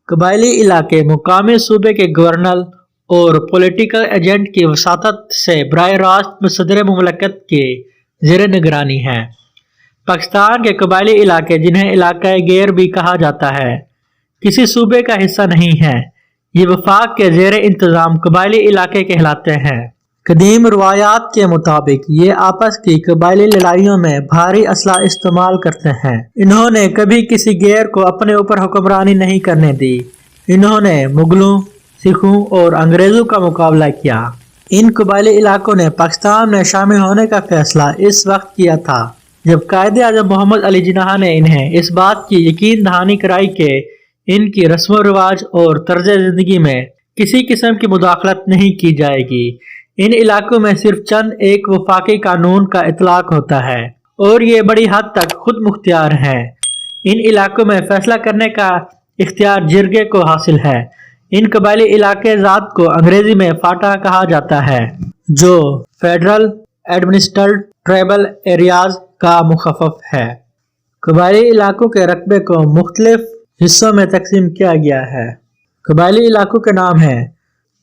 قبائلی علاقے مقامی صوبے کے گورنر اور پولیٹیکل ایجنٹ کی وساطت سے براہ راست صدر مملکت کے زیر نگرانی ہیں۔ پاکستان کے قبائلی علاقے، جنہیں علاقہ غیر بھی کہا جاتا ہے، کسی صوبے کا حصہ نہیں ہیں۔ یہ وفاق کے زیر انتظام قبائلی علاقے کہلاتے ہیں۔ قدیم روایات کے مطابق یہ آپس کی قبائلی لڑائیوں میں بھاری اسلحہ استعمال کرتے ہیں۔ انہوں نے کبھی کسی غیر کو اپنے اوپر حکمرانی نہیں کرنے دی۔ انہوں نے مغلوں، سکھوں اور انگریزوں کا مقابلہ کیا۔ ان قبائلی علاقوں نے پاکستان میں شامل ہونے کا فیصلہ اس وقت کیا تھا جب قائد اعظم محمد علی جناح نے انہیں اس بات کی یقین دہانی کرائی کہ ان کی رسم و رواج اور طرز زندگی میں کسی قسم کی مداخلت نہیں کی جائے گی۔ ان علاقوں میں صرف چند ایک وفاقی قانون کا اطلاق ہوتا ہے اور یہ بڑی حد تک خود مختار ہیں۔ ان علاقوں میں فیصلہ کرنے کا اختیار جرگے کو حاصل ہے۔ ان قبائلی علاقے ذات کو انگریزی میں فاٹا کہا جاتا ہے، جو فیڈرل ایڈمنسٹرڈ ٹرائبل ایریاز کا مخفف ہے۔ قبائلی علاقوں کے رقبے کو مختلف حصوں میں تقسیم کیا گیا ہے۔ قبائلی علاقوں کے نام ہیں: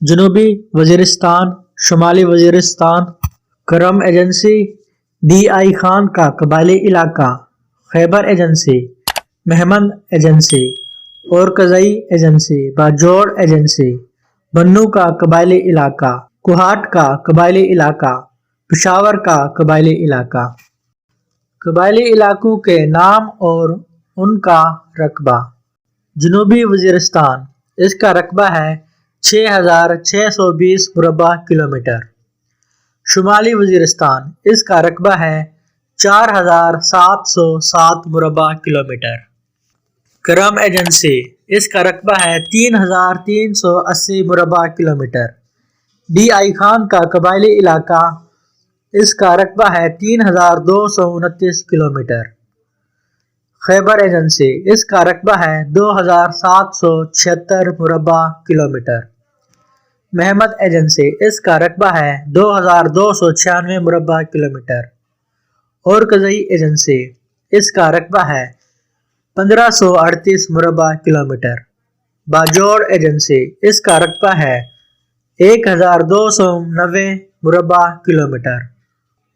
جنوبی وزیرستان، شمالی وزیرستان، کرم ایجنسی، ڈی آئی خان کا قبائلی علاقہ، Khyber agency, Mohmand agency, Orakzai agency, Bajaur agency, Bannu کا قبائلی علاقہ، کوہاٹ کا قبائلی علاقہ، پشاور کا قبائلی علاقہ۔ قبائلی علاقوں کے نام اور ان کا رقبہ۔ جنوبی وزیرستان، اس کا رقبہ ہے 6620 مربع کلومیٹر۔ شمالی وزیرستان، اس کا رقبہ ہے 4707 مربع کلومیٹر۔ کرم ایجنسی، اس کا رقبہ ہے 3380 مربع کلومیٹر۔ ڈی آئی خان کا قبائلی علاقہ، اس کا رقبہ ہے 3229 کلومیٹر۔ خیبر ایجنسی، اس کا رقبہ ہے 2776 مربع کلومیٹر۔ مہمند ایجنسی، اس کا رقبہ ہے 2296 مربع کلومیٹر۔ اورکزئی ایجنسی، اس کا رقبہ ہے 1538 مربع کلومیٹر۔ باجوڑ ایجنسی، اس کا رقبہ ہے 1290 مربع کلومیٹر۔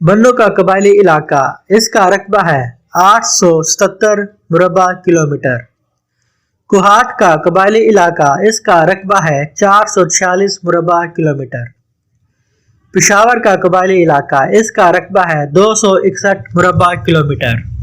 بنو کا قبائلی علاقہ، اس کا رقبہ ہے 877 مربع کلومیٹر۔ کوہاٹ کا قبائلی علاقہ، اس کا رقبہ ہے 446 مربع کلومیٹر۔ پشاور کا قبائلی علاقہ، اس کا رقبہ ہے 261 مربع کلومیٹر۔